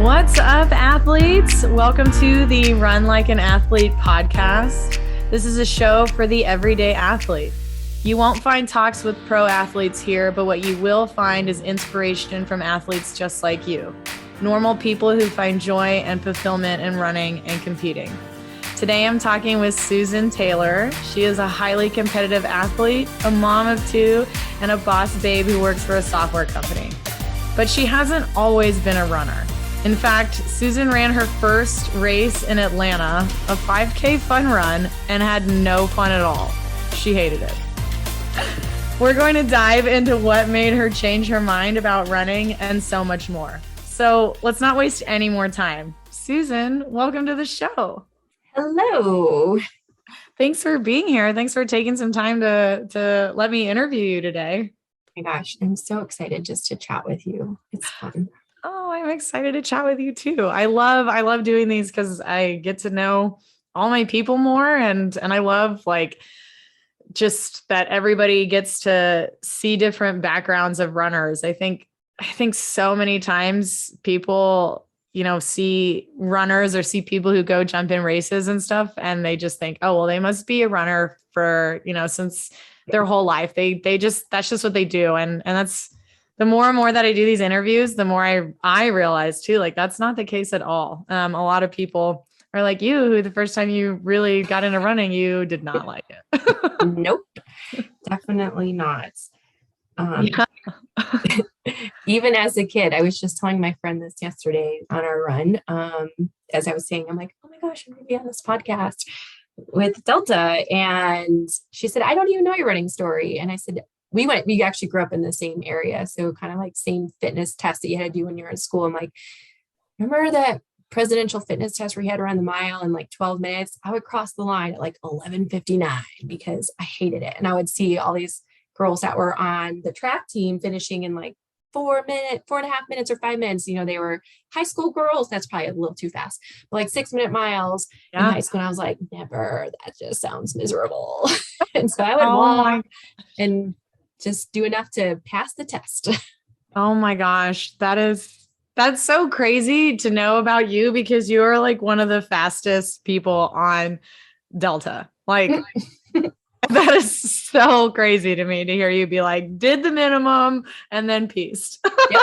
What's up, athletes? Welcome to the Run Like an Athlete podcast. This is a show for the everyday athlete. You won't find talks with pro athletes here, but what you will find is inspiration from athletes just like you. Normal people who find joy and fulfillment in running and competing. Today, I'm talking with Susan Taylor. She is a highly competitive athlete, a mom of two, and a boss babe who works for a software company. But she hasn't always been a runner. In fact, Susan ran her first race in Atlanta, a 5K fun run, and had no fun at all. She hated it. We're going to dive into what made her change her mind about running and so much more. So let's not waste any more time. Susan, welcome to the show. Hello. Thanks for being here. Thanks for taking some time to let me interview you today. Oh my gosh, I'm so excited just to chat with you. It's fun. Oh, I'm excited to chat with you too. I love doing these because I get to know all my people more, and I love like just that everybody gets to see different backgrounds of runners. I think so many times people, see runners or see people who go jump in races and stuff, and they just think, oh, well, they must be a runner for, since their whole life. That's just what they do. And that's the more and more that I do these interviews, the more I realize too, like that's not the case at all. A lot of people are like you, who the first time you really got into running, you did not like it. Nope, definitely not. Even as a kid, I was just telling my friend this yesterday on our run. As I was saying, I'm like, oh my gosh, I'm going to be on this podcast with Delta. And she said, I don't even know your running story. And I said, we actually grew up in the same area. So kind of like same fitness test that you had to do when you were in school. I'm like, remember that presidential fitness test where you had to run the mile in like 12 minutes? I would cross the line at like 11:59 because I hated it. And I would see all these girls that were on the track team finishing in like 4.5 minutes or 5 minutes. They were high school girls. That's probably a little too fast, but like 6-minute miles in high school. And I was like, never, that just sounds miserable. And so I would walk and just do enough to pass the test. Oh my gosh. That's so crazy to know about you, because you're like one of the fastest people on Delta. Like that is so crazy to me to hear you be like, did the minimum and then pieced. Yep.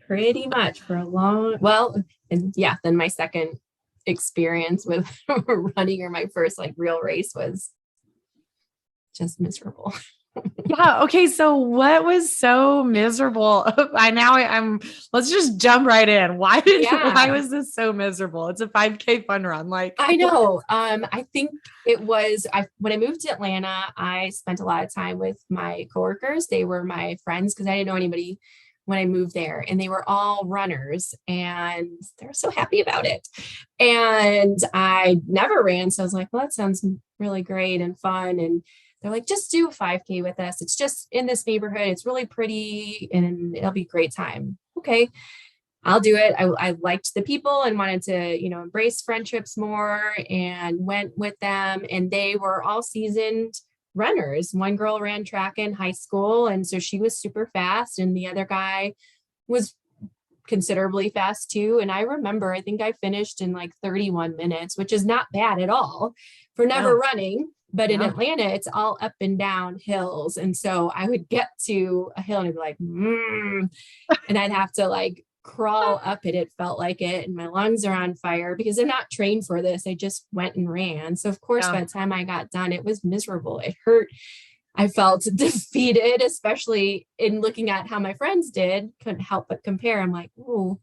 Pretty much for a long, then my second experience with running, or my first like real race, was just miserable. Yeah. Okay. So what was so miserable? Let's just jump right in. Why was this so miserable? It's a 5K fun run. Like, I know. I think it was, when I moved to Atlanta, I spent a lot of time with my coworkers. They were my friends because I didn't know anybody when I moved there, and they were all runners and they were so happy about it. And I never ran. So I was like, well, that sounds really great and fun. And they're like, just do a 5K with us. It's just in this neighborhood. It's really pretty and it'll be a great time. Okay, I'll do it. I liked the people and wanted to, embrace friendships more, and went with them. And they were all seasoned runners. One girl ran track in high school, and so she was super fast. And the other guy was considerably fast too. And I remember, I think I finished in like 31 minutes, which is not bad at all for never running. But in Atlanta, it's all up and down hills. And so I would get to a hill and I'd be like, and I'd have to like crawl up it. It felt like it. And my lungs are on fire because I'm not trained for this. I just went and ran. So of course, by the time I got done, it was miserable. It hurt. I felt defeated, especially in looking at how my friends did. Couldn't help but compare. I'm like, oh,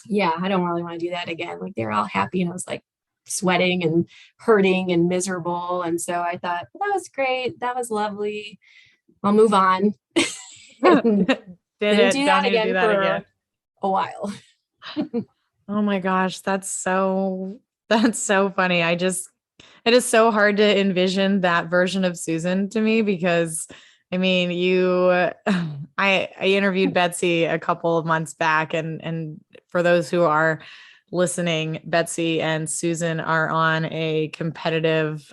yeah, I don't really want to do that again. Like they're all happy. And I was like, sweating and hurting and miserable. And so I thought, well, that was great. That was lovely. I'll move on. Didn't do that again for a while. Oh my gosh. That's so funny. It is so hard to envision that version of Susan to me, because I mean, I interviewed Betsy a couple of months back, and for those who are listening, Betsy and Susan are on a competitive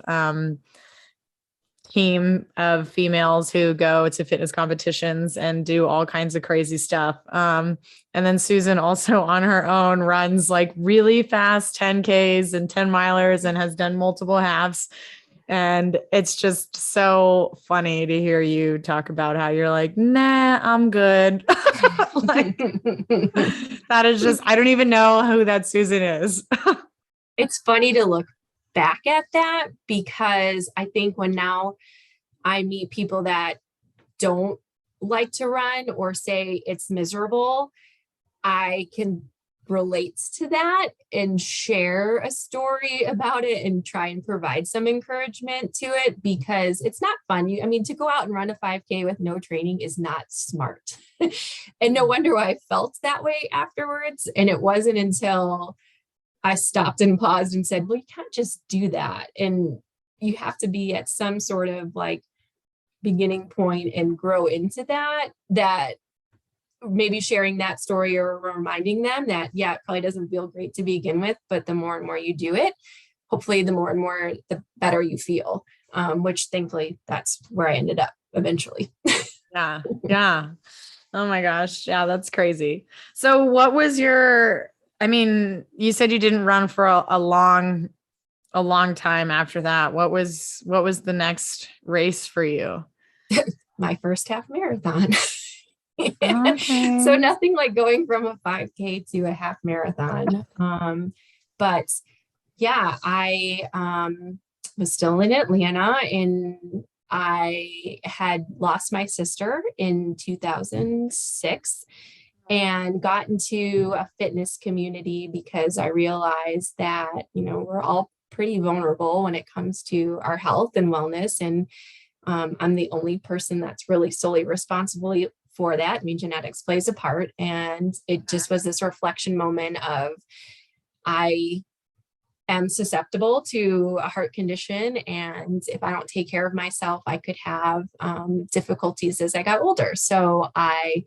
team of females who go to fitness competitions and do all kinds of crazy stuff. And then Susan also on her own runs like really fast 10Ks and 10 milers and has done multiple halves. And it's just so funny to hear you talk about how you're like, nah, I'm good. Like, that is just, I don't even know who that Susan is. It's funny to look back at that, because I think when now I meet people that don't like to run or say it's miserable, I can relate to that and share a story about it and try and provide some encouragement to it, because it's not fun. I mean, to go out and run a 5K with no training is not smart. And no wonder why I felt that way afterwards. And it wasn't until I stopped and paused and said, well, you can't just do that. And you have to be at some sort of like beginning point and grow into that maybe sharing that story or reminding them that, yeah, it probably doesn't feel great to begin with, but the more and more you do it, hopefully the more and more, the better you feel, which thankfully that's where I ended up eventually. Yeah. Yeah. Oh my gosh. Yeah. That's crazy. So what was I mean, you said you didn't run for a long time after that. What was the next race for you? My first half marathon. Okay. So nothing like going from a 5K to a half marathon. But yeah, I was still in Atlanta, and I had lost my sister in 2006 and got into a fitness community because I realized that, we're all pretty vulnerable when it comes to our health and wellness. And I'm the only person that's really solely responsible for that. I mean, genetics plays a part. And it just was this reflection moment of, I am susceptible to a heart condition. And if I don't take care of myself, I could have difficulties as I got older. So I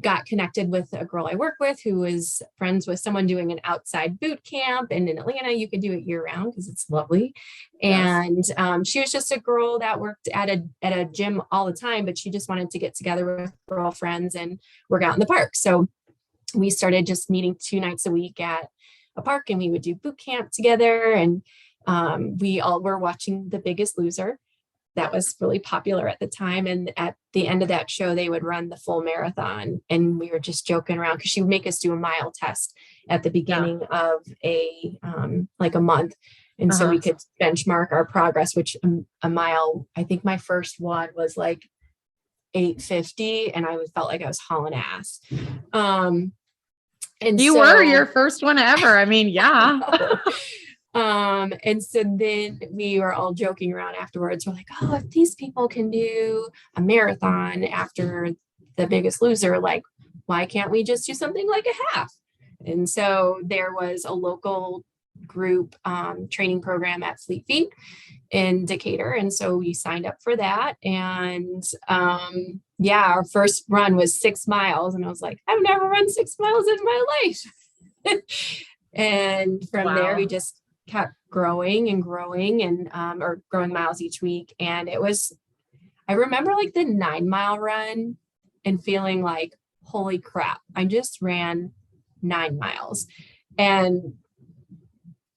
got connected with a girl I work with who was friends with someone doing an outside boot camp. And in Atlanta, you can do it year round because it's lovely. Yes. And she was just a girl that worked at a gym all the time, but she just wanted to get together with girlfriends and work out in the park. So we started just meeting 2 nights a week at a park, and we would do boot camp together. And we all were watching The Biggest Loser. That was really popular at the time. And at the end of that show, they would run the full marathon. And we were just joking around because she would make us do a mile test at the beginning of a month. And so we could benchmark our progress, which a mile, I think my first one was like 8:50, and I felt like I was hauling ass. And you were your first one ever. I mean, yeah. And so then we were all joking around afterwards. We're like, oh, if these people can do a marathon after The Biggest Loser, like, why can't we just do something like a half? And so there was a local group training program at Fleet Feet in Decatur. And so we signed up for that. And our first run was 6 miles. And I was like, I've never run 6 miles in my life. And from there, we just kept growing and or growing miles each week. And I remember like the 9-mile run and feeling like, holy crap, I just ran 9 miles, and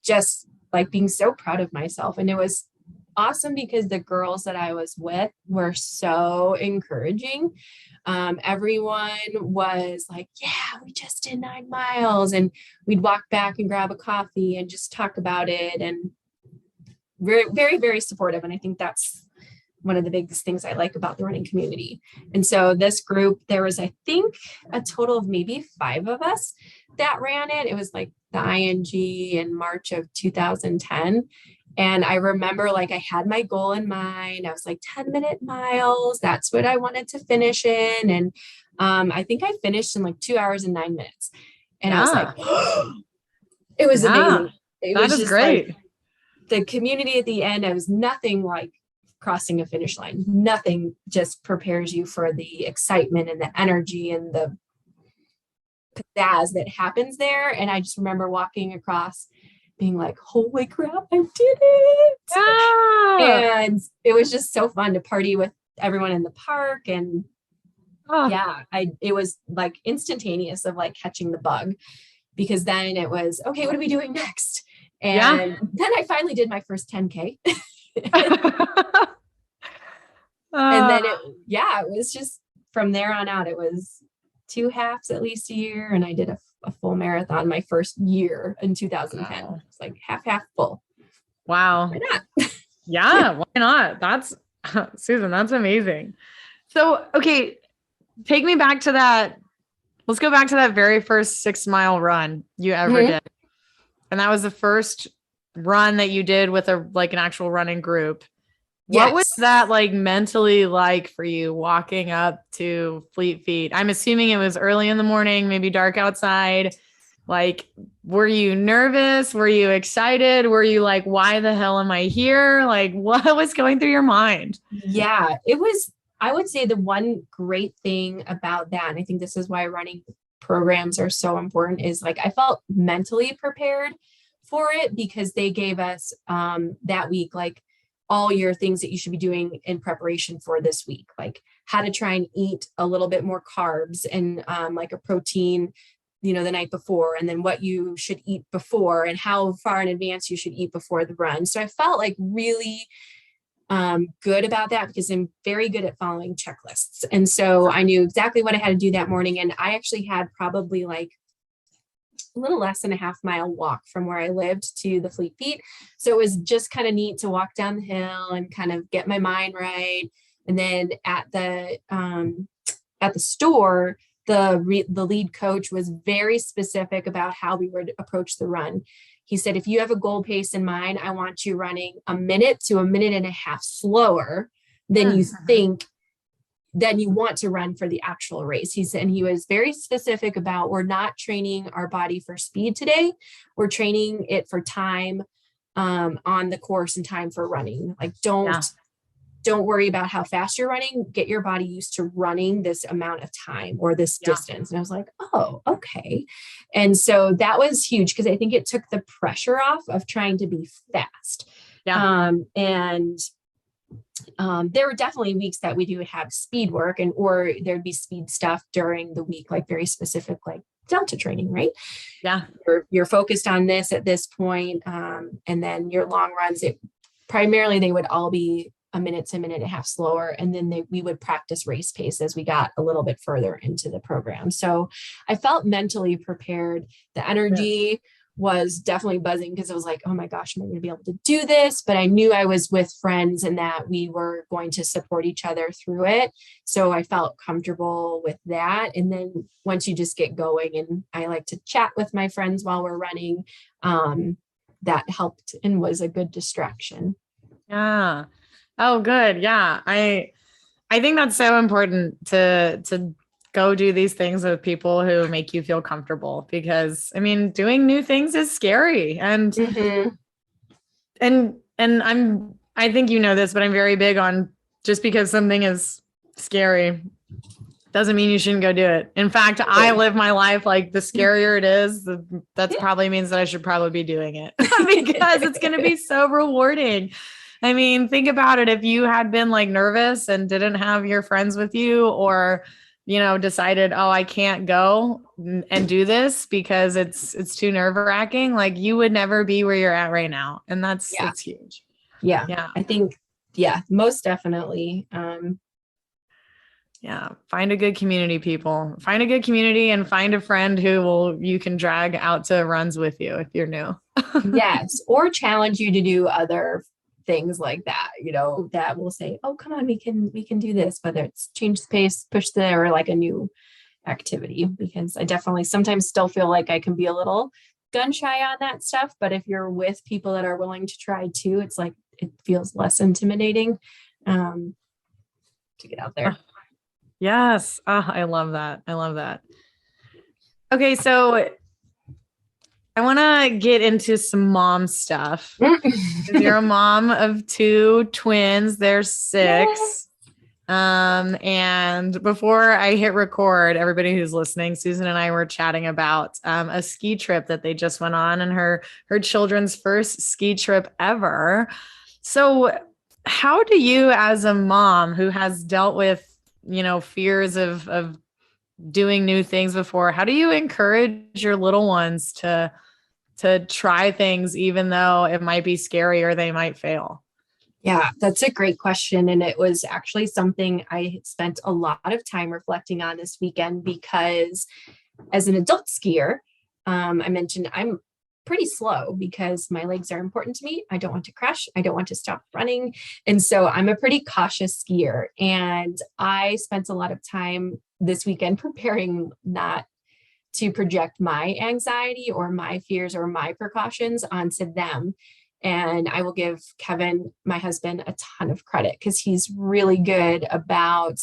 just like being so proud of myself. And it was awesome because the girls that I was with were so encouraging. Everyone was like, yeah, we just did 9 miles, and we'd walk back and grab a coffee and just talk about it, and very, very, very supportive. And I think that's one of the biggest things I like about the running community. And so this group, there was, I think, a total of maybe 5 of us that ran it. It was like the ING in March of 2010. And I remember like I had my goal in mind. I was like 10-minute miles. That's what I wanted to finish in. And I think I finished in like 2 hours and 9 minutes. And I was like, it was amazing. It was just great. Like, the community at the end, I was nothing like crossing a finish line. Nothing just prepares you for the excitement and the energy and the pizzazz that happens there. And I just remember walking across being like, holy crap, I did it. Yeah. And it was just so fun to party with everyone in the park. And yeah, it was like instantaneous of like catching the bug, because then it was, okay, what are we doing next? And then I finally did my first 10K. And then it was just from there on out, it was 2 halves at least a year. And I did a full marathon my first year in 2010. Wow. It's like half full. Wow. Why not? Yeah, why not? That's Susan, that's amazing. So, okay, take me back to that. Let's go back to that very first 6-mile run you ever did. And that was the first run that you did with an actual running group. What was that like mentally like for you walking up to Fleet Feet? I'm assuming it was early in the morning, maybe dark outside. Like, were you nervous? Were you excited? Were you like, why the hell am I here? Like, what was going through your mind? Yeah, it was, I would say the one great thing about that, and I think this is why running programs are so important, is like, I felt mentally prepared for it, because they gave us that week, like all your things that you should be doing in preparation for this week, like how to try and eat a little bit more carbs and like a protein, the night before, and then what you should eat before and how far in advance you should eat before the run. So I felt like really good about that, because I'm very good at following checklists. And so I knew exactly what I had to do that morning. And I actually had probably like a little less than a half-mile walk from where I lived to the Fleet Feet. So it was just kind of neat to walk down the hill and kind of get my mind right. And then at the store, the lead coach was very specific about how we would approach the run. He said, if you have a goal pace in mind, I want you running a minute to a minute and a half slower than you think, than you want to run for the actual race. He said, and he was very specific about, we're not training our body for speed today. We're training it for time on the course and time for running. Like, don't worry about how fast you're running. Get your body used to running this amount of time or this distance. And I was like, oh, okay. And so that was huge, because I think it took the pressure off of trying to be fast. There were definitely weeks that we do have speed work, or there'd be speed stuff during the week, like very specific, like Delta training, right? Yeah. You're focused on this at this point. And then your long runs, primarily they would all be a minute to a minute and a half slower. And then we would practice race pace as we got a little bit further into the program. So I felt mentally prepared. The energy was definitely buzzing, because I was like, oh my gosh, am I going to be able to do this? But I knew I was with friends and that we were going to support each other through it. So I felt comfortable with that. And then once you just get going, and I like to chat with my friends while we're running, that helped and was a good distraction. Yeah. Oh, good. Yeah. I think that's so important to go do these things with people who make you feel comfortable, because doing new things is scary. And, I think you know this, but I'm very big on, just because something is scary doesn't mean you shouldn't go do it. In fact, I live my life like, the scarier it is, that's probably means that I should probably be doing it, because it's going to be so rewarding. Think about it. If you had been like nervous and didn't have your friends with you, or, decided, oh, I can't go and do this because it's too nerve-wracking, like, you would never be where you're at right now. And that's huge. Yeah. I think, most definitely. Find a good community, people. Find a good community, and find a friend you can drag out to runs with you if you're new. Yes. Or challenge you to do other things like that, that will say, oh, come on, we can do this, whether it's change the pace, or like a new activity, because I definitely sometimes still feel like I can be a little gun shy on that stuff. But if you're with people that are willing to try too, it's like, it feels less intimidating to get out there. Yes. I love that. Okay. So I want to get into some mom stuff. You're a mom of 2 twins. They're 6. And before I hit record, everybody who's listening, Susan and I were chatting about a ski trip that they just went on, and her children's first ski trip ever. So how do you, as a mom who has dealt with, fears of doing new things before, how do you encourage your little ones to try things even though it might be scary or they might fail? Yeah, that's a great question. And it was actually something I spent a lot of time reflecting on this weekend because as an adult skier, I mentioned I'm pretty slow because my legs are important to me. I don't want to crash. I don't want to stop running. And so I'm a pretty cautious skier. And I spent a lot of time this weekend preparing not to project my anxiety or my fears or my precautions onto them. And I will give Kevin, my husband, a ton of credit because he's really good about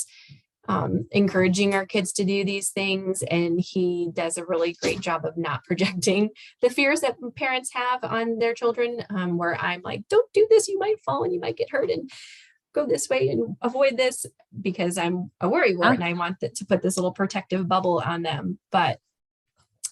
encouraging our kids to do these things. And he does a really great job of not projecting the fears that parents have on their children, where I'm like, don't do this, you might fall and you might get hurt, and go this way and avoid this, because I'm a worrywart and I want to put this little protective bubble on them. But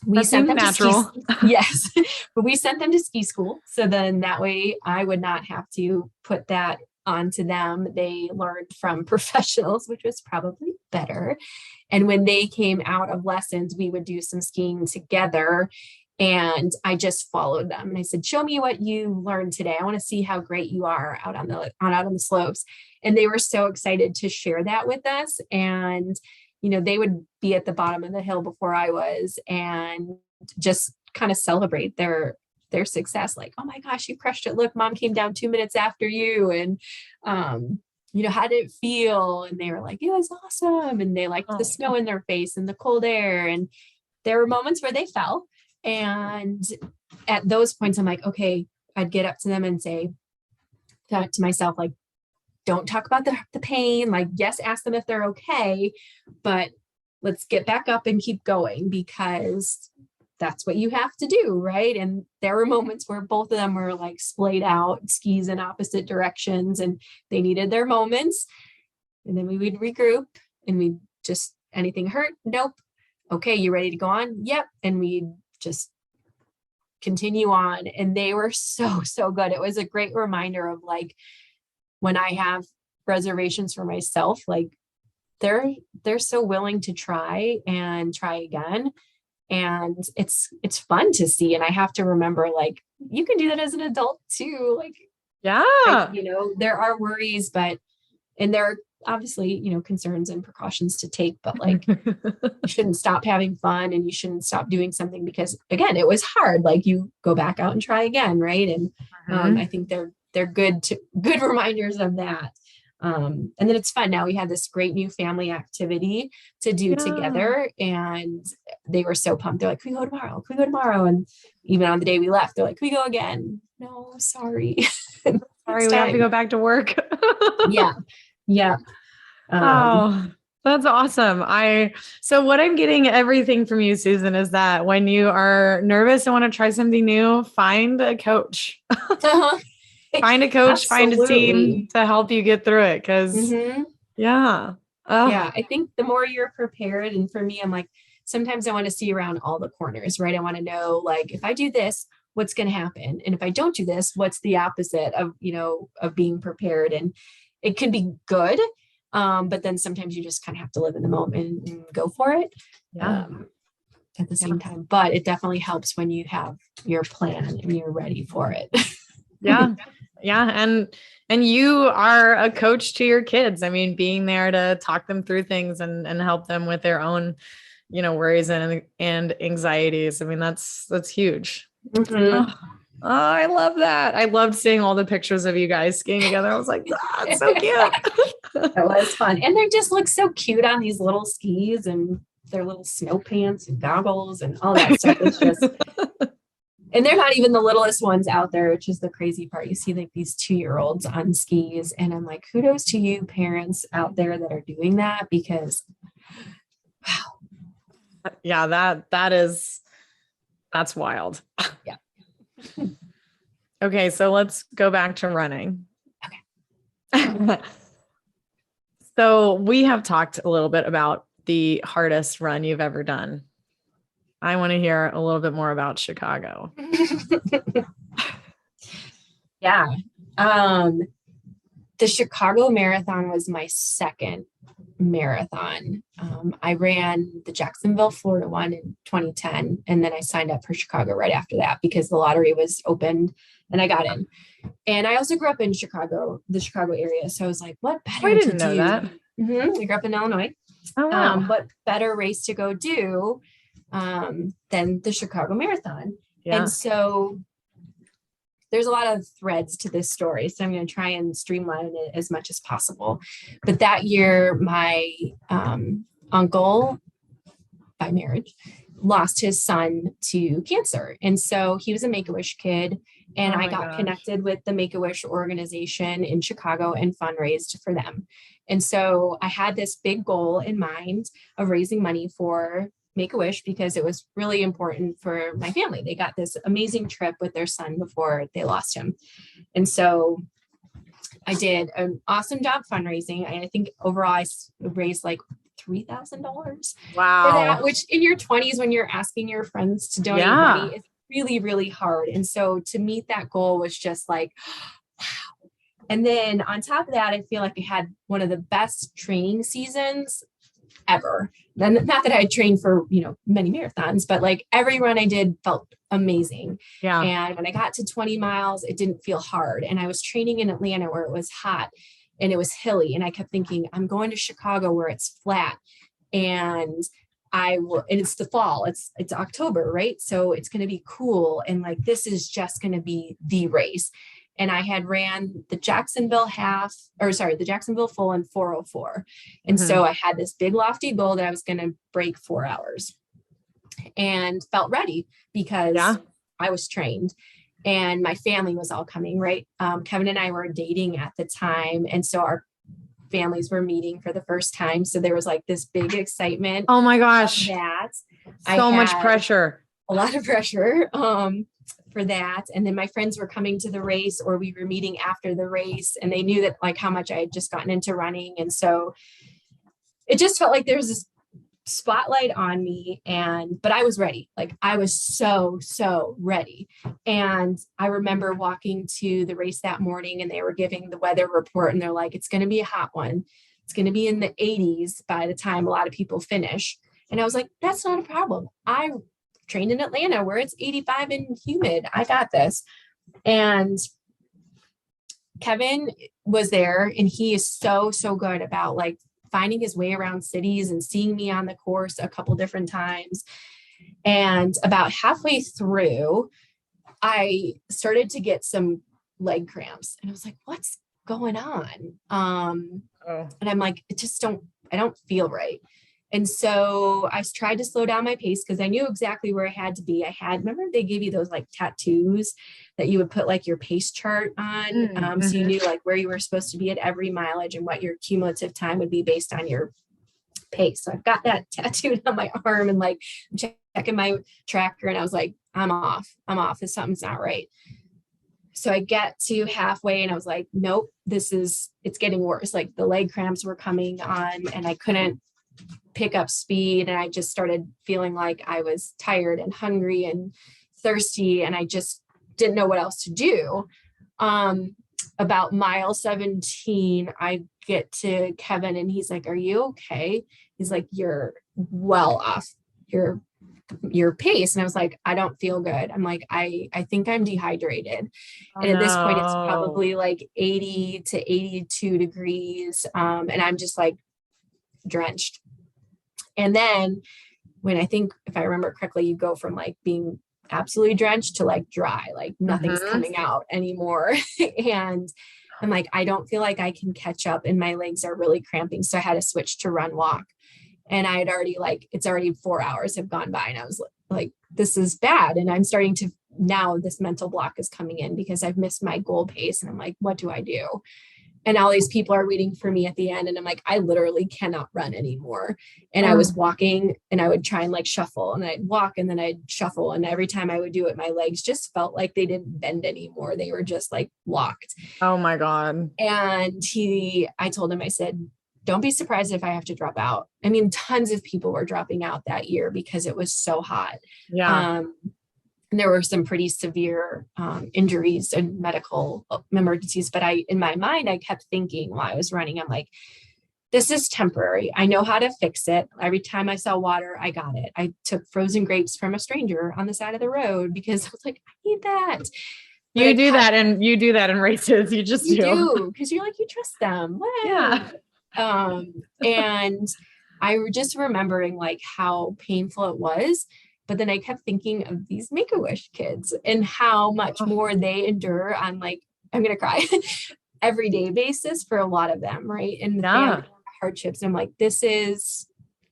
we sent them natural. To ski, yes, but we sent them to ski school. So then that way I would not have to put that onto them. They learned from professionals, which was probably better. And when they came out of lessons, we would do some skiing together. And I just followed them. And I said, show me what you learned today. I want to see how great you are out on the slopes. And they were so excited to share that with us. And they would be at the bottom of the hill before I was, and just kind of celebrate their success. Like, oh my gosh, you crushed it. Look, mom came down 2 minutes after you. And, how did it feel? And they were like, it was awesome. And they liked the snow in their face and the cold air. And there were moments where they fell. And at those points, I'm like, okay, I'd get up to them and say to myself, like, don't talk about the pain. Like, yes, ask them if they're okay, but let's get back up and keep going, because that's what you have to do, right? And there were moments where both of them were like splayed out, skis in opposite directions, and they needed their moments. And then we would regroup and we'd just, anything hurt? Nope. Okay, you ready to go on? Yep. And we'd just continue on. And they were so good. It was a great reminder of like, when I have reservations for myself, like they're so willing to try again. And it's fun to see. And I have to remember, like, you can do that as an adult too. Like, yeah, there are worries, and there are obviously, concerns and precautions to take, but like, you shouldn't stop having fun, and you shouldn't stop doing something because, again, it was hard. Like, you go back out and try again. Right. And I think they're good reminders of that. And then it's fun. Now we had this great new family activity to do together, and they were so pumped. They're like, can we go tomorrow? Can we go tomorrow? And even on the day we left, they're like, can we go again? No, sorry. Sorry, we have to go back to work. Yeah. That's awesome. So what I'm getting everything from you, Susan, is that when you are nervous and want to try something new, find a coach. Find a coach, find a team to help you get through it. Cause yeah. I think the more you're prepared, and for me, I'm like, sometimes I want to see around all the corners, right? I want to know, like, if I do this, what's going to happen? And if I don't do this, what's the opposite of, of being prepared? And it can be good. But then sometimes you just kind of have to live in the moment and go for it. At the same time, but it definitely helps when you have your plan and you're ready for it. Yeah. And you are a coach to your kids. I mean, being there to talk them through things and help them with their own, worries and anxieties. I mean, that's huge. Oh, I love that. I loved seeing all the pictures of you guys skiing together. I was like, it's so cute. That was fun. And they just look so cute on these little skis and their little snow pants and goggles and all that stuff. It's just, and they're not even the littlest ones out there, which is the crazy part. You see like these 2-year-olds on skis, and I'm like, kudos to you parents out there that are doing that, because wow. Yeah, that's wild. Yeah. Okay, so let's go back to running. Okay. So we have talked a little bit about the hardest run you've ever done. I want to hear a little bit more about Chicago. Yeah. The Chicago Marathon was my second marathon. I ran the Jacksonville, Florida one in 2010, and then I signed up for Chicago right after that because the lottery was opened and I got in. And I also grew up in Chicago, the Chicago area. So I was like, what better I didn't to know do? that. I grew up in Illinois. Oh, wow. What better race to go do than the Chicago Marathon? Yeah. And so there's a lot of threads to this story, so I'm going to try and streamline it as much as possible. But that year, my uncle, by marriage, lost his son to cancer. And so he was a Make-A-Wish kid. And I got connected with the Make-A-Wish organization in Chicago and fundraised for them. And so I had this big goal in mind of raising money for Make-A-Wish because it was really important for my family. They got this amazing trip with their son before they lost him. And so I did an awesome job fundraising. And I think overall I raised like $3,000 wow. for that, which in your 20s, when you're asking your friends to donate money, it's really, really hard. And so to meet that goal was just like, wow. And then on top of that, I feel like I had one of the best training seasons ever. Then not that I had trained for, many marathons, but like every run I did felt amazing. Yeah. And when I got to 20 miles, it didn't feel hard. And I was training in Atlanta where it was hot and it was hilly. And I kept thinking, I'm going to Chicago where it's flat. And and it's the fall, it's October, right? So it's going to be cool. And like, this is just going to be the race. And I had ran the Jacksonville full in 4:04. And so I had this big lofty goal that I was going to break 4 hours and felt ready because I was trained and my family was all coming, right? Kevin and I were dating at the time. And so our families were meeting for the first time. So there was like this big excitement. Oh my gosh. So much pressure. A lot of pressure for that. And then my friends were coming to the race or we were meeting after the race and they knew that like how much I had just gotten into running. And so it just felt like there was this spotlight on me but I was ready. Like I was so ready. And I remember walking to the race that morning and they were giving the weather report and they're like, it's going to be a hot one. It's going to be in the 80s by the time a lot of people finish. And I was like, that's not a problem. I trained in Atlanta where it's 85 and humid. I got this. And Kevin was there and he is so good about like finding his way around cities and seeing me on the course a couple different times. And about halfway through, I started to get some leg cramps and I was like, what's going on? And I'm like, I don't feel right. And so I tried to slow down my pace because I knew exactly where I had to be. Remember they gave you those like tattoos that you would put like your pace chart on. So you knew like where you were supposed to be at every mileage and what your cumulative time would be based on your pace. So I've got that tattooed on my arm and like checking my tracker. And I was like, I'm off. Something's not right. So I get to halfway and I was like, nope, it's getting worse. Like the leg cramps were coming on and I couldn't pick up speed. And I just started feeling like I was tired and hungry and thirsty. And I just didn't know what else to do. About mile 17, I get to Kevin and he's like, are you okay? He's like, you're well off your pace. And I was like, I don't feel good. I'm like, I think I'm dehydrated. And at this point, it's probably like 80 to 82 degrees. And I'm just like drenched. And then when if I remember correctly, you go from like being absolutely drenched to like dry, like nothing's coming out anymore. And I'm like, I don't feel like I can catch up and my legs are really cramping. So I had to switch to run walk. And I had already it's already 4 hours have gone by and I was like, this is bad. And I'm starting to now this mental block is coming in because I've missed my goal pace. And I'm like, what do I do? And all these people are waiting for me at the end. And I'm like, I literally cannot run anymore. And I was walking and I would try and like shuffle and I'd walk and then I'd shuffle. And every time I would do it, my legs just felt like they didn't bend anymore. They were just like locked. Oh my God. And I told him, I said, don't be surprised if I have to drop out. I mean, tons of people were dropping out that year because it was so hot. Yeah. And there were some pretty severe injuries and medical emergencies. But in my mind, I kept thinking while I was running, I'm like, this is temporary. I know how to fix it. Every time I saw water, I got it. I took frozen grapes from a stranger on the side of the road because I was like, I need that. You do that in races. You just do because you're like, you trust them. Wow. Yeah. And I just remembering like how painful it was. But then I kept thinking of these Make-A-Wish kids and how much more they endure on like, I'm going to cry, everyday basis for a lot of them. Right. And the family hardships. I'm like, this is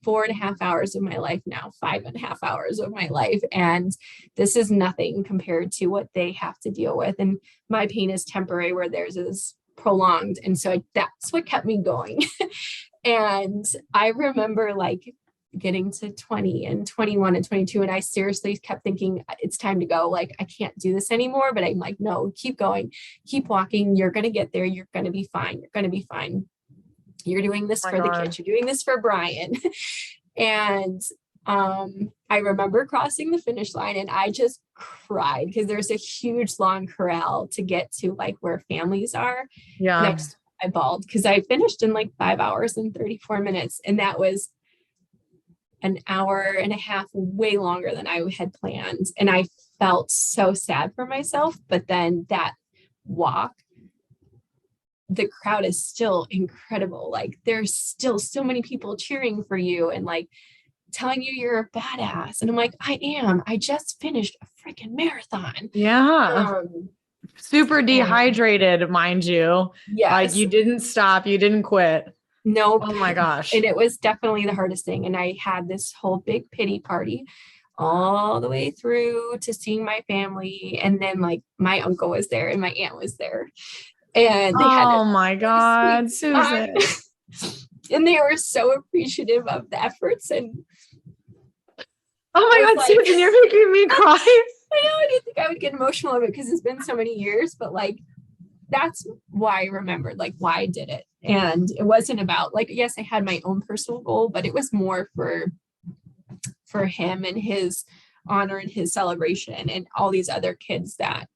4.5 hours of my life now, 5.5 hours of my life. And this is nothing compared to what they have to deal with. And my pain is temporary where theirs is prolonged. And so that's what kept me going. And I remember like getting to 20 and 21 and 22. And I seriously kept thinking it's time to go. Like, I can't do this anymore, but I'm like, no, keep going, keep walking. You're going to get there. You're going to be fine. You're going to be fine. You're doing this for the kids. You're doing this for Brian. And I remember crossing the finish line and I just cried because there's a huge long corral to get to like where families are. Yeah. Next, I bawled because I finished in like 5 hours and 34 minutes. And that was an hour and a half, way longer than I had planned. And I felt so sad for myself. But then that walk, the crowd is still incredible. Like there's still so many people cheering for you and like telling you you're a badass. And I'm like, I am. I just finished a freaking marathon. Yeah. Super dehydrated, mind you. Yes. Like you didn't stop. You didn't quit. Nope. Oh my gosh. And it was definitely the hardest thing. And I had this whole big pity party all the way through to seeing my family. And then like my uncle was there and my aunt was there. And they had my God, Susan. And they were so appreciative of the efforts. And oh my God, like, Susan, you're making me cry. I know, I didn't think I would get emotional of it because it's been so many years, but like that's why I remembered like why I did it. And it wasn't about like, yes, I had my own personal goal, but it was more for him and his honor and his celebration and all these other kids that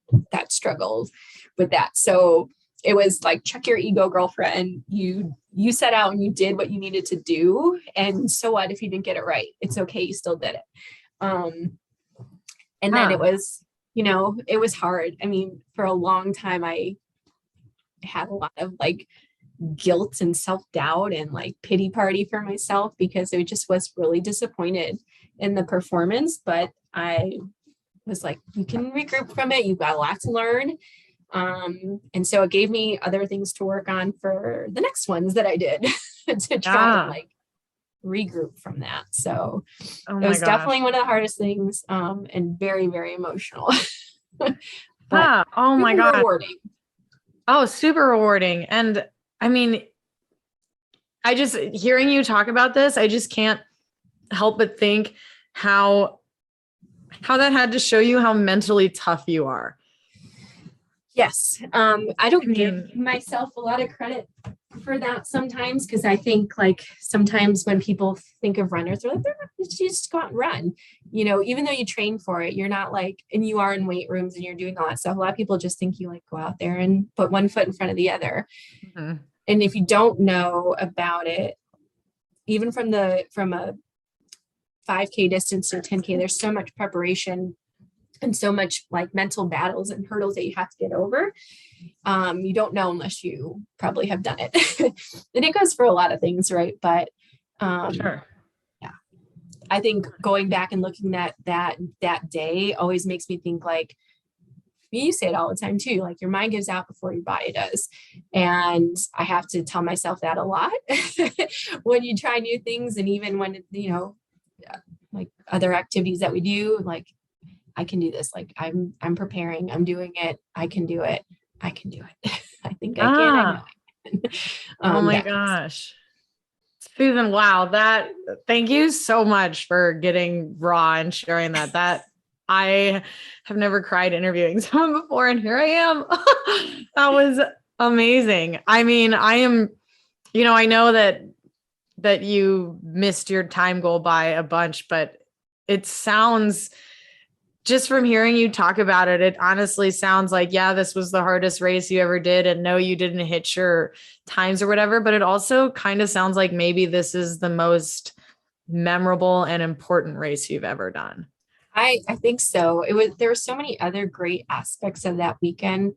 struggled with that. So it was like, check your ego, girlfriend. You set out and you did what you needed to do. And so what if you didn't get it right? It's okay. You still did it. And then it was, it was hard. I mean, for a long time, I had a lot of like guilt and self-doubt and like pity party for myself because I just was really disappointed in the performance. But I was like, you can regroup from it. You've got a lot to learn. And so it gave me other things to work on for the next ones that I did to try to like regroup from that. So it was definitely one of the hardest things, and very, very emotional. But oh my God. Rewarding. Oh, super rewarding. And I mean, I just hearing you talk about this, I just can't help but think how that had to show you how mentally tough you are. Yes. I don't give myself a lot of credit for that sometimes because I think like sometimes when people think of runners, they're like, you just go out and run. Even though you train for it, you're not like, and you are in weight rooms and you're doing all that stuff. A lot of people just think you like go out there and put one foot in front of the other. Mm-hmm. And if you don't know about it, even from a 5K distance to 10K, there's so much preparation and so much like mental battles and hurdles that you have to get over. You don't know unless you probably have done it. And it goes for a lot of things, right? But sure. Yeah, I think going back and looking at that day always makes me think like, you say it all the time too, like your mind gives out before your body does. And I have to tell myself that a lot when you try new things. And even when, like other activities that we do, like, I can do this. Like I'm preparing, I'm doing it. I can do it. I can do it. I think I can. I know I can. Oh my gosh. Susan, wow. Thank you so much for getting raw and sharing that. I have never cried interviewing someone before, and here I am. That was amazing. I mean, I am I know that you missed your time goal by a bunch, but it sounds, just from hearing you talk about it, it honestly sounds like, yeah, this was the hardest race you ever did. And no, you didn't hit your times or whatever, but it also kind of sounds like maybe this is the most memorable and important race you've ever done. I think so. There were so many other great aspects of that weekend.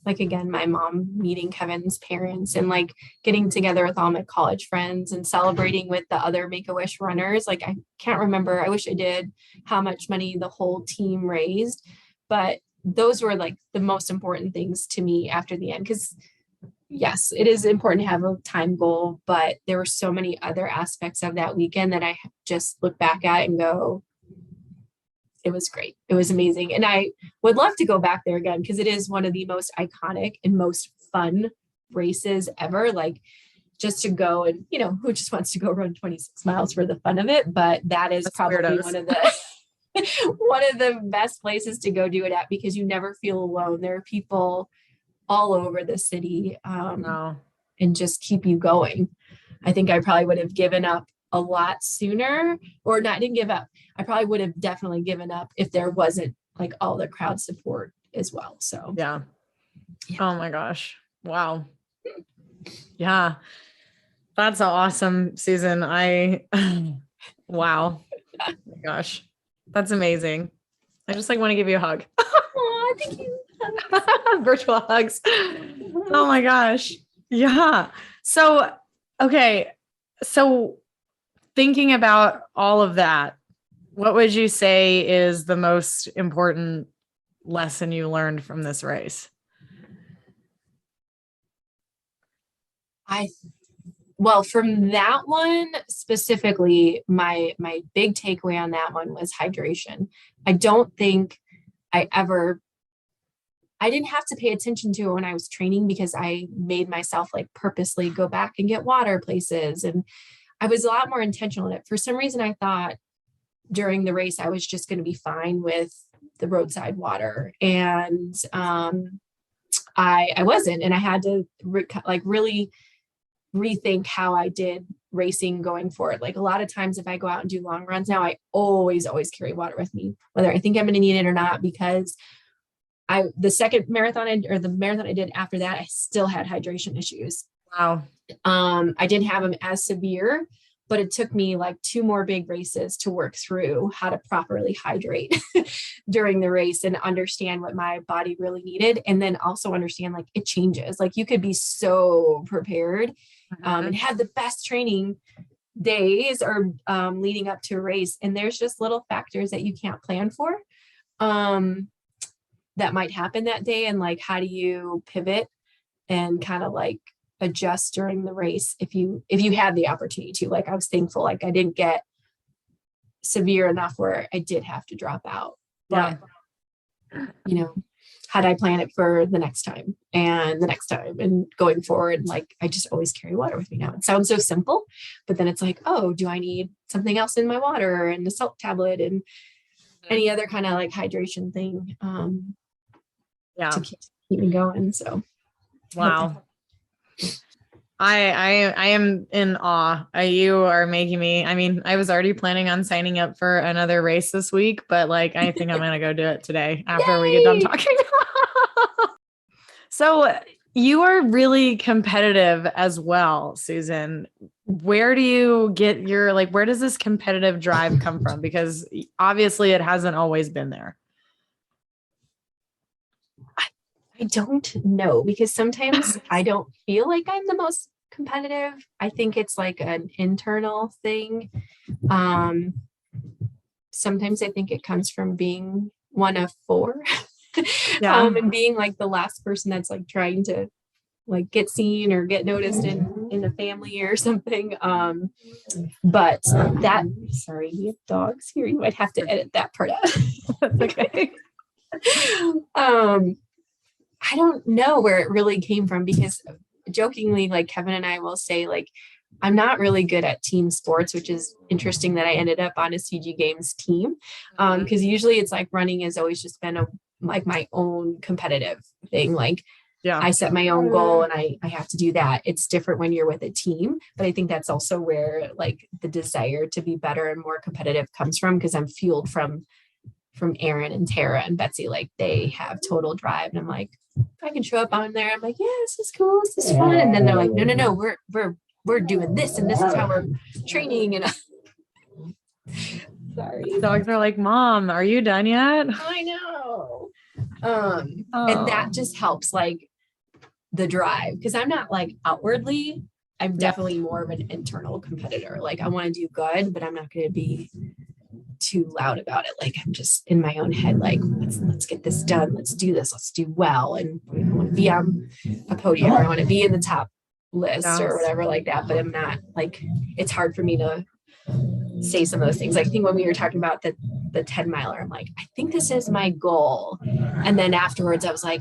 Like, again, my mom meeting Kevin's parents and like getting together with all my college friends and celebrating with the other Make-A-Wish runners. Like, I can't remember, I wish I did, how much money the whole team raised, but those were like the most important things to me after the end. Because yes, it is important to have a time goal, but there were so many other aspects of that weekend that I just look back at and go, it was great. It was amazing. And I would love to go back there again because it is one of the most iconic and most fun races ever. Like, just to go and, who just wants to go run 26 miles for the fun of it? But that is probably one of the best places to go do it at, because you never feel alone. There are people all over the city and just keep you going. I think I probably would have given up a lot sooner, or not, didn't give up. I probably would have definitely given up if there wasn't like all the crowd support as well. So yeah. Oh my gosh. Wow. Yeah. That's awesome, Susan. Wow. Oh my gosh. That's amazing. I just want to give you a hug. Oh, thank you. Virtual hugs. Oh my gosh. Yeah. So, okay. So thinking about all of that, what would you say is the most important lesson you learned from this race? Well, from that one specifically, my big takeaway on that one was hydration. I don't think I didn't have to pay attention to it when I was training, because I made myself like purposely go back and get water places. And I was a lot more intentional in it. For some reason, I thought during the race, I was just going to be fine with the roadside water. And I wasn't. And I had to really rethink how I did racing going forward. Like, a lot of times if I go out and do long runs now, I always carry water with me, whether I think I'm going to need it or not, because the second marathon or the marathon I did after that, I still had hydration issues. Wow. I didn't have them as severe, but it took me like 2 more big races to work through how to properly hydrate during the race and understand what my body really needed. And then also understand, like, it changes. Like, you could be so prepared and have the best training days or leading up to a race. And there's just little factors that you can't plan for that might happen that day. And like, how do you pivot and kind of like adjust during the race if you have the opportunity to? Like, I was thankful, like, I didn't get severe enough where I did have to drop out, but how do I plan it for the next time and the next time and going forward? Like, I just always carry water with me now. It sounds so simple, but then it's like, oh, do I need something else in my water and a salt tablet and any other kind of like hydration thing to keep me going? So wow. I am in awe. You are making me, I was already planning on signing up for another race this week, but like, I think I'm going to go do it today after we get done talking. So you are really competitive as well, Susan. Where do you get where does this competitive drive come from? Because obviously it hasn't always been there. I don't know, because sometimes I don't feel like I'm the most competitive. I think it's like an internal thing. Sometimes I think it comes from being one of 4 and being like the last person that's like trying to like get seen or get noticed in the family or something. But sorry, we have dogs here. You might have to edit that part out. That's okay. I don't know where it really came from, because jokingly, like, Kevin and I will say, like, I'm not really good at team sports, which is interesting that I ended up on a CG Games team. Because usually it's like running has always just been my own competitive thing. Like, Yeah. I set my own goal and I have to do that. It's different when you're with a team, but I think that's also where like the desire to be better and more competitive comes from, because I'm fueled from Erin and Tara and Betsy. Like they have total drive, and I'm like, I can show up on there. I'm like, yeah, this is cool, this is fun, and then they're like, no, we're doing this, and this is how we're training. And sorry, Dogs are like, Mom, are you done yet? I know. And that just helps like the drive, because I'm not like outwardly, I'm definitely more of an internal competitor. Like I want to do good, but I'm not going to be too loud about it. Like I'm just in my own head, like let's get this done, let's do this, let's do well, and I want to be on a podium, or I want to be in the top list or whatever like that. But I'm not, like, it's hard for me to say some of those things. Like I think when we were talking about the 10 miler, I'm like, I think this is my goal, and then afterwards I was like,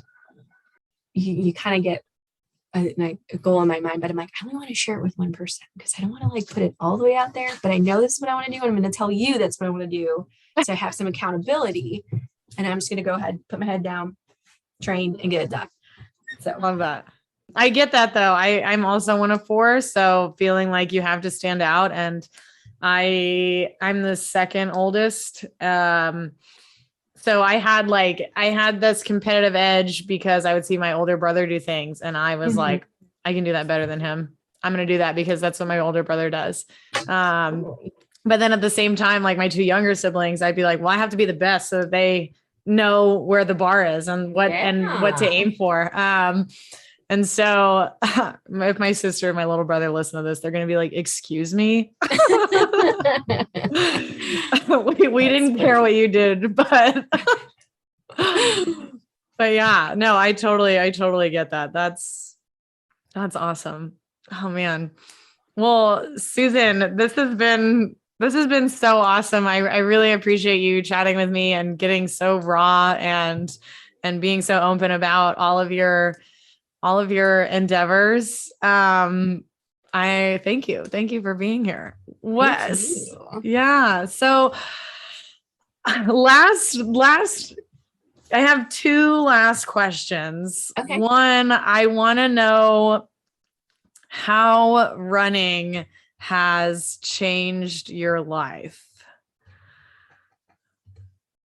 you kind of get a goal in my mind, but I'm like, I only want to share it with one person, because I don't want to like put it all the way out there, but I know this is what I want to do, and I'm going to tell you that's what I want to do, so I have some accountability, and I'm just going to go ahead, put my head down, train, and get it done. So love that. I get that though. I'm also one of 4, so feeling like you have to stand out, and I'm the second oldest. So I had this competitive edge because I would see my older brother do things, and I was like, I can do that better than him. I'm going to do that because that's what my older brother does. But then at the same time, like my 2 younger siblings, I'd be like, well, I have to be the best so that they know where the bar is and what to aim for. And so if my sister and my little brother listen to this, they're going to be like, excuse me. we didn't care what you did, but yeah, no, I totally get that. That's awesome. Oh man. Well, Susan, this has been so awesome. I really appreciate you chatting with me and getting so raw and being so open about all of your endeavors. I thank you. Thank you for being here. Yeah. So last, I have 2 last questions. Okay. One, I want to know how running has changed your life.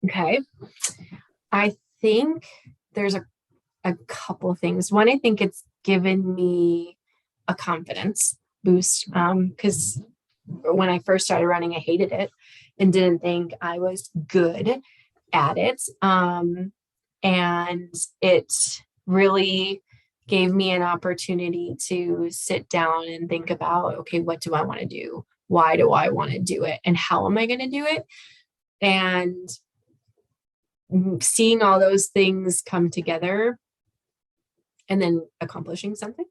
Okay. I think there's a couple things. One, I think it's given me a confidence boost, because when I first started running, I hated it and didn't think I was good at it. And it really gave me an opportunity to sit down and think about, okay, what do I want to do? Why do I want to do it? And how am I going to do it? And seeing all those things come together and then accomplishing something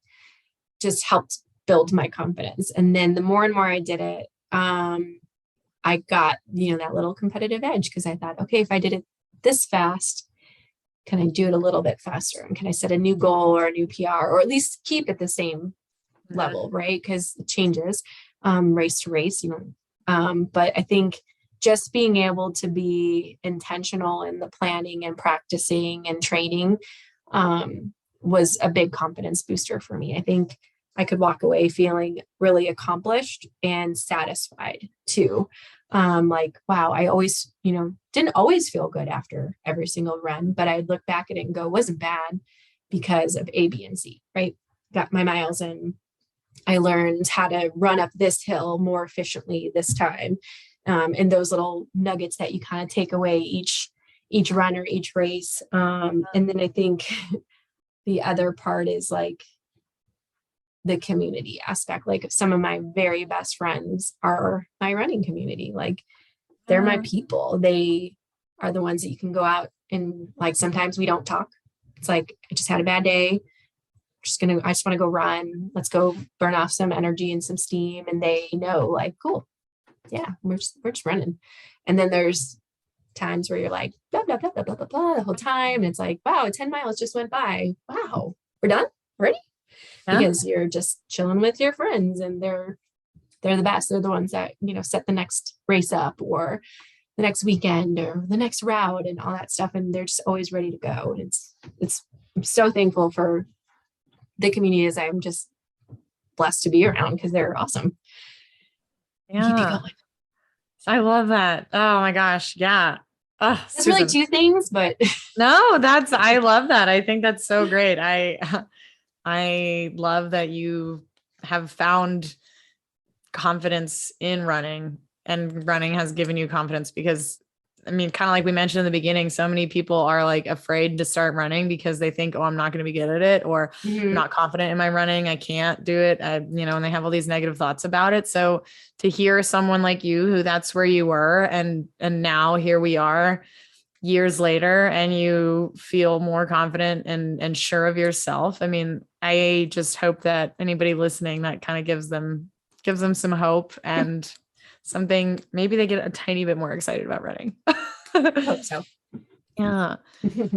just helped build my confidence. And then the more and more I did it, I got, that little competitive edge, because I thought, okay, if I did it this fast, can I do it a little bit faster? And can I set a new goal or a new PR, or at least keep it the same level, right? Because it changes race to race, but I think just being able to be intentional in the planning and practicing and training was a big confidence booster for me. I think I could walk away feeling really accomplished and satisfied too. Like, wow, I always, didn't always feel good after every single run, but I'd look back at it and go, wasn't bad because of A, B, and C, right? Got my miles in. I learned how to run up this hill more efficiently this time. And those little nuggets that you kind of take away each run or each race. And then I think the other part is like the community aspect. Like some of my very best friends are my running community. Like they're my people. They are the ones that you can go out and like, sometimes we don't talk. It's like, I just had a bad day. I just want to go run. Let's go burn off some energy and some steam. And they know, like, cool. Yeah, we're just running. And then there's times where you're like, blah, blah, blah, blah, blah, blah, blah, the whole time. And it's like, wow, 10 miles just went by. Wow, we're done already? Yeah. Because you're just chilling with your friends, and they're the best. They're the ones that, set the next race up or the next weekend or the next route and all that stuff. And they're just always ready to go. And it's I'm so thankful for the communities I'm just blessed to be around because they're awesome. Keep it Yeah. going. I love that. Oh my gosh. Yeah. Oh, It's really Susan. two things, but No, I love that. I think that's so great. I love that you have found confidence in running, and running has given you confidence because I mean, kind of like we mentioned in the beginning, so many people are like afraid to start running because they think, oh, I'm not going to be good at it, or I'm not confident in my running. I can't do it. And they have all these negative thoughts about it. So to hear someone like you, who that's where you were, and now here we are years later, and you feel more confident and sure of yourself. I mean, I just hope that anybody listening, that kind of gives them some hope and something, maybe they get a tiny bit more excited about running. I hope so. Yeah.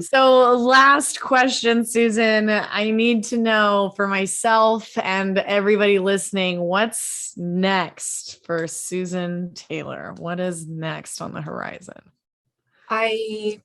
So last question, Susan, I need to know for myself and everybody listening, what's next for Susan Taylor? What is next on the horizon? I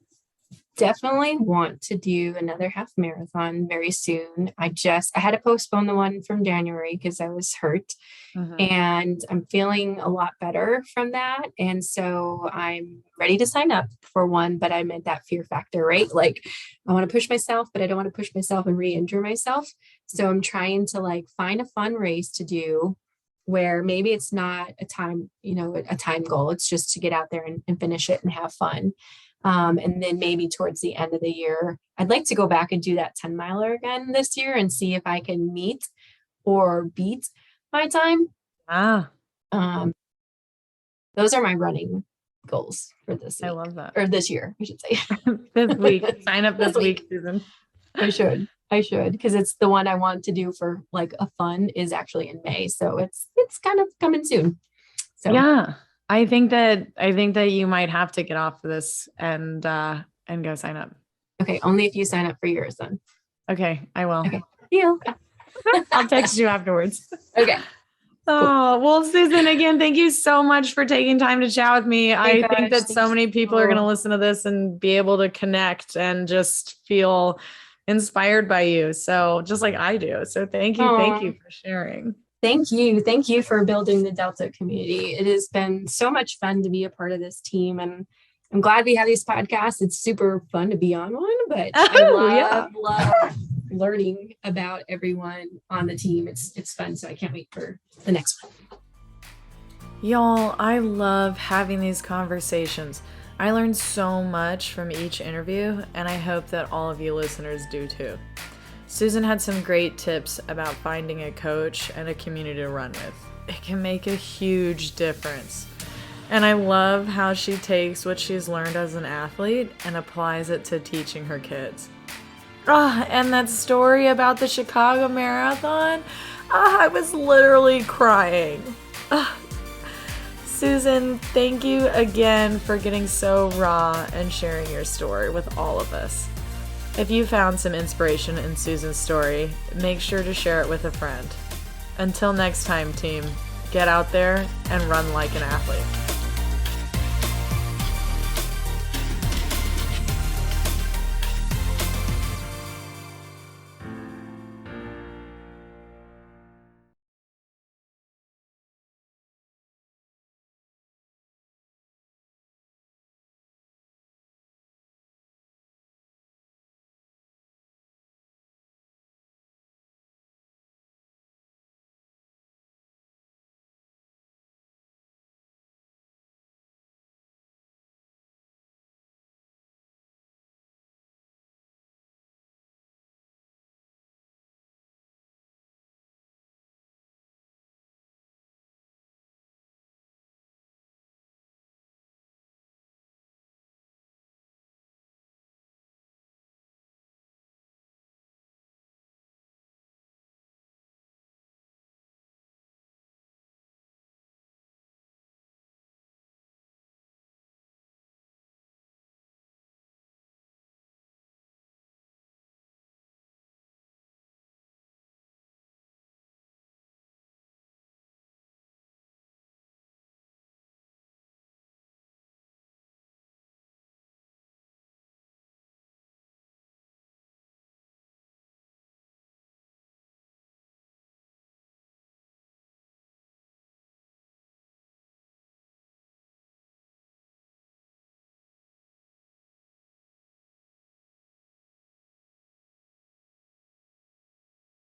definitely want to do another half marathon very soon. I had to postpone the one from January because I was hurt, and I'm feeling a lot better from that. And so I'm ready to sign up for one, but I'm at that fear factor, right? Like I want to push myself, but I don't want to push myself and re-injure myself. So I'm trying to like find a fun race to do where maybe it's not a time goal. It's just to get out there and finish it and have fun. And then maybe towards the end of the year, I'd like to go back and do that 10 miler again this year and see if I can meet or beat my time. Those are my running goals for this week. I love that. Or this year, I should say. This week. Sign up this week, Susan. I should, because it's the one I want to do for like a fun is actually in May. So it's kind of coming soon. So yeah. I think that you might have to get off of this and go sign up. Okay, only if you sign up for yours then. Okay, I will. Okay. Deal. I'll text you afterwards. Okay. Oh, well, Susan, again, thank you so much for taking time to chat with me. I think that so many people are going to listen to this and be able to connect and just feel inspired by you. So just like I do. So thank you. Thank you for sharing. Thank you. Thank you for building the Delta community. It has been so much fun to be a part of this team, and I'm glad we have these podcasts. It's super fun to be on one, but I love learning about everyone on the team. It's fun. So I can't wait for the next one. Y'all, I love having these conversations. I learned so much from each interview, and I hope that all of you listeners do too. Susan had some great tips about finding a coach and a community to run with. It can make a huge difference. And I love how she takes what she's learned as an athlete and applies it to teaching her kids. And that story about the Chicago Marathon, I was literally crying. Susan, thank you again for getting so raw and sharing your story with all of us. If you found some inspiration in Susan's story, make sure to share it with a friend. Until next time, team, get out there and run like an athlete.